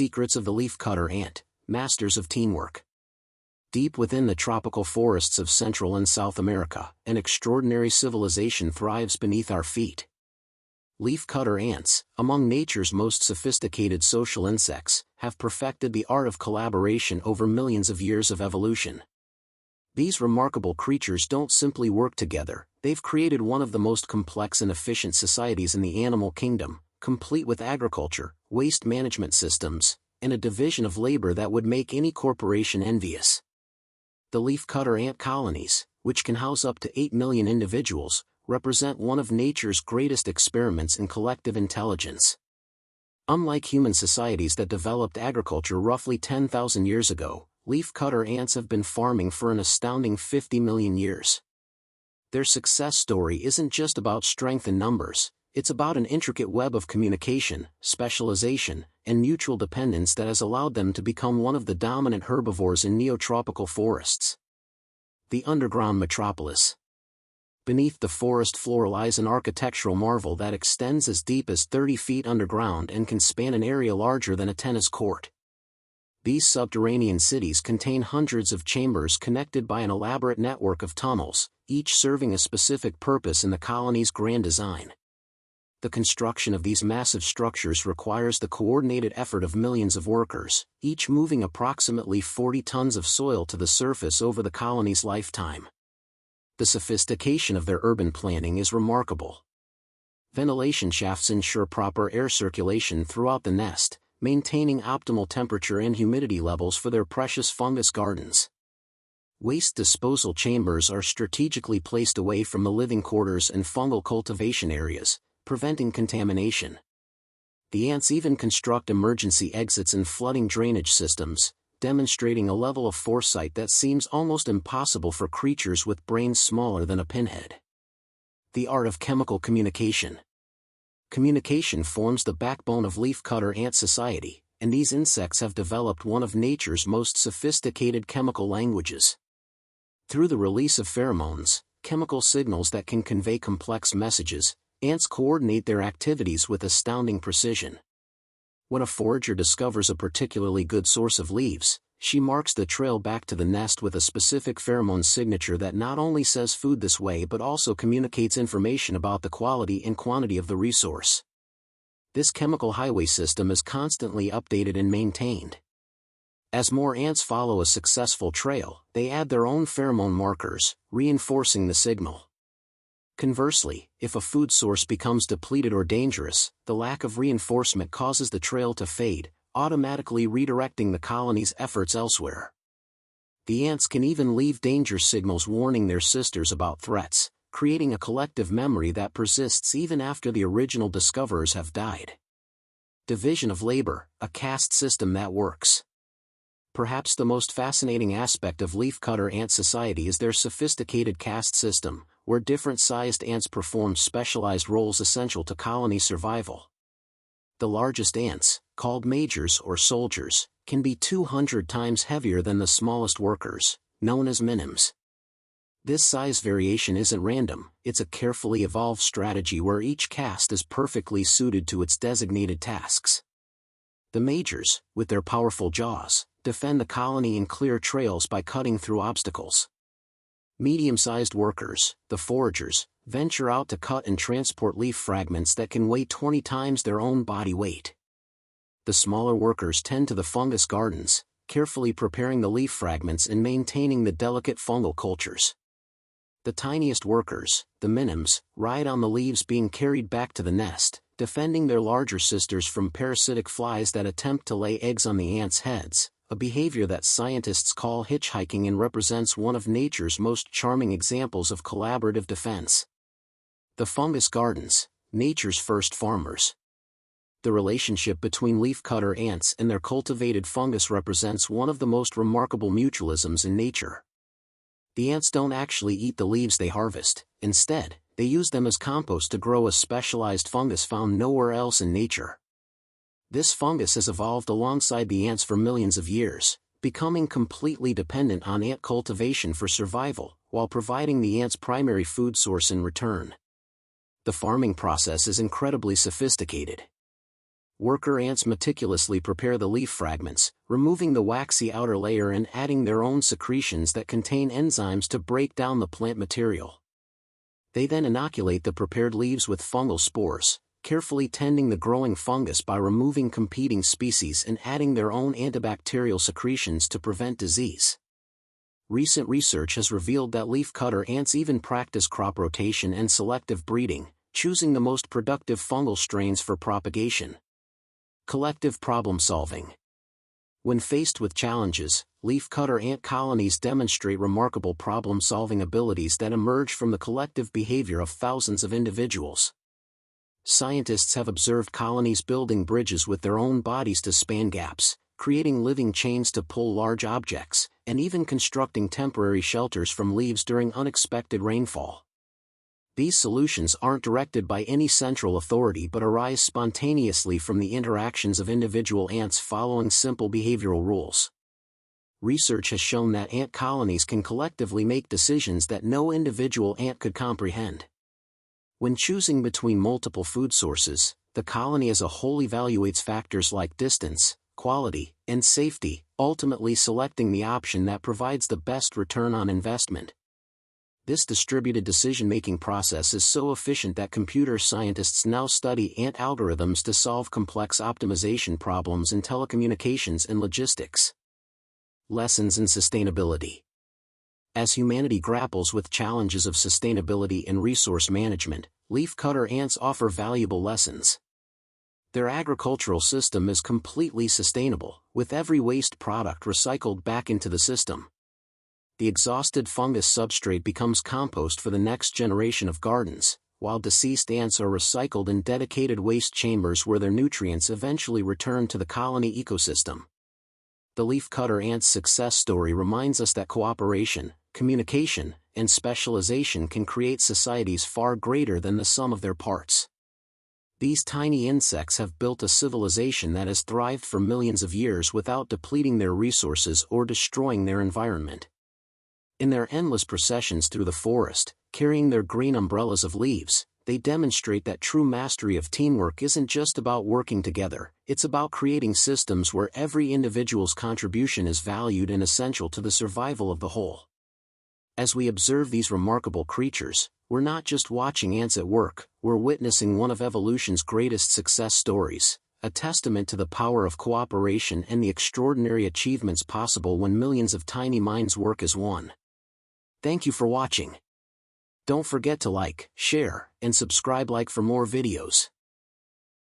secrets of the leafcutter ant, masters of teamwork. Deep within the tropical forests of Central and South America, an extraordinary civilization thrives beneath our feet. Leafcutter ants, among nature's most sophisticated social insects, have perfected the art of collaboration over millions of years of evolution. These remarkable creatures don't simply work together, they've created one of the most complex and efficient societies in the animal kingdom, complete with agriculture, waste management systems, and a division of labor that would make any corporation envious. The leafcutter ant colonies, which can house up to 8 million individuals, represent one of nature's greatest experiments in collective intelligence. Unlike human societies that developed agriculture roughly 10,000 years ago, leafcutter ants have been farming for an astounding 50 million years. Their success story isn't just about strength in numbers, it's about an intricate web of communication, specialization, and mutual dependence that has allowed them to become one of the dominant herbivores in neotropical forests. The underground metropolis. Beneath the forest floor lies an architectural marvel that extends as deep as 30 feet underground and can span an area larger than a tennis court. These subterranean cities contain hundreds of chambers connected by an elaborate network of tunnels, each serving a specific purpose in the colony's grand design. The construction of these massive structures requires the coordinated effort of millions of workers, each moving approximately 40 tons of soil to the surface over the colony's lifetime. The sophistication of their urban planning is remarkable. Ventilation shafts ensure proper air circulation throughout the nest, maintaining optimal temperature and humidity levels for their precious fungus gardens. Waste disposal chambers are strategically placed away from the living quarters and fungal cultivation areas, preventing contamination. The ants even construct emergency exits and flooding drainage systems, demonstrating a level of foresight that seems almost impossible for creatures with brains smaller than a pinhead. The art of chemical communication. Communication forms the backbone of leafcutter ant society, and these insects have developed one of nature's most sophisticated chemical languages. Through the release of pheromones, chemical signals that can convey complex messages, ants coordinate their activities with astounding precision. When a forager discovers a particularly good source of leaves, she marks the trail back to the nest with a specific pheromone signature that not only says food this way but also communicates information about the quality and quantity of the resource. This chemical highway system is constantly updated and maintained. As more ants follow a successful trail, they add their own pheromone markers, reinforcing the signal. Conversely, if a food source becomes depleted or dangerous, the lack of reinforcement causes the trail to fade, automatically redirecting the colony's efforts elsewhere. The ants can even leave danger signals warning their sisters about threats, creating a collective memory that persists even after the original discoverers have died. Division of labor, a caste system that works. Perhaps the most fascinating aspect of leafcutter ant society is their sophisticated caste system, where different-sized ants perform specialized roles essential to colony survival. The largest ants, called majors or soldiers, can be 200 times heavier than the smallest workers, known as minims. This size variation isn't random, it's a carefully evolved strategy where each caste is perfectly suited to its designated tasks. The majors, with their powerful jaws, defend the colony and clear trails by cutting through obstacles. Medium-sized workers, the foragers, venture out to cut and transport leaf fragments that can weigh 20 times their own body weight. The smaller workers tend to the fungus gardens, carefully preparing the leaf fragments and maintaining the delicate fungal cultures. The tiniest workers, the minims, ride on the leaves being carried back to the nest, defending their larger sisters from parasitic flies that attempt to lay eggs on the ants' heads, a behavior that scientists call hitchhiking and represents one of nature's most charming examples of collaborative defense. The fungus gardens, nature's first farmers. The relationship between leafcutter ants and their cultivated fungus represents one of the most remarkable mutualisms in nature. The ants don't actually eat the leaves they harvest, instead, they use them as compost to grow a specialized fungus found nowhere else in nature. This fungus has evolved alongside the ants for millions of years, becoming completely dependent on ant cultivation for survival, while providing the ants' primary food source in return. The farming process is incredibly sophisticated. Worker ants meticulously prepare the leaf fragments, removing the waxy outer layer and adding their own secretions that contain enzymes to break down the plant material. They then inoculate the prepared leaves with fungal spores, carefully tending the growing fungus by removing competing species and adding their own antibacterial secretions to prevent disease. Recent research has revealed that leafcutter ants even practice crop rotation and selective breeding, choosing the most productive fungal strains for propagation. Collective problem solving. When faced with challenges, leafcutter ant colonies demonstrate remarkable problem-solving abilities that emerge from the collective behavior of thousands of individuals. Scientists have observed colonies building bridges with their own bodies to span gaps, creating living chains to pull large objects, and even constructing temporary shelters from leaves during unexpected rainfall. These solutions aren't directed by any central authority but arise spontaneously from the interactions of individual ants following simple behavioral rules. Research has shown that ant colonies can collectively make decisions that no individual ant could comprehend. When choosing between multiple food sources, the colony as a whole evaluates factors like distance, quality, and safety, ultimately selecting the option that provides the best return on investment. This distributed decision-making process is so efficient that computer scientists now study ant algorithms to solve complex optimization problems in telecommunications and logistics. Lessons in sustainability. As humanity grapples with challenges of sustainability and resource management, leafcutter ants offer valuable lessons. Their agricultural system is completely sustainable, with every waste product recycled back into the system. The exhausted fungus substrate becomes compost for the next generation of gardens, while deceased ants are recycled in dedicated waste chambers where their nutrients eventually return to the colony ecosystem. The leafcutter ant's success story reminds us that cooperation, communication, and specialization can create societies far greater than the sum of their parts. These tiny insects have built a civilization that has thrived for millions of years without depleting their resources or destroying their environment. In their endless processions through the forest, carrying their green umbrellas of leaves, they demonstrate that true mastery of teamwork isn't just about working together, it's about creating systems where every individual's contribution is valued and essential to the survival of the whole. As we observe these remarkable creatures, we're not just watching ants at work, we're witnessing one of evolution's greatest success stories, a testament to the power of cooperation and the extraordinary achievements possible when millions of tiny minds work as one. Thank you for watching. Don't forget to like, share, and subscribe for more videos.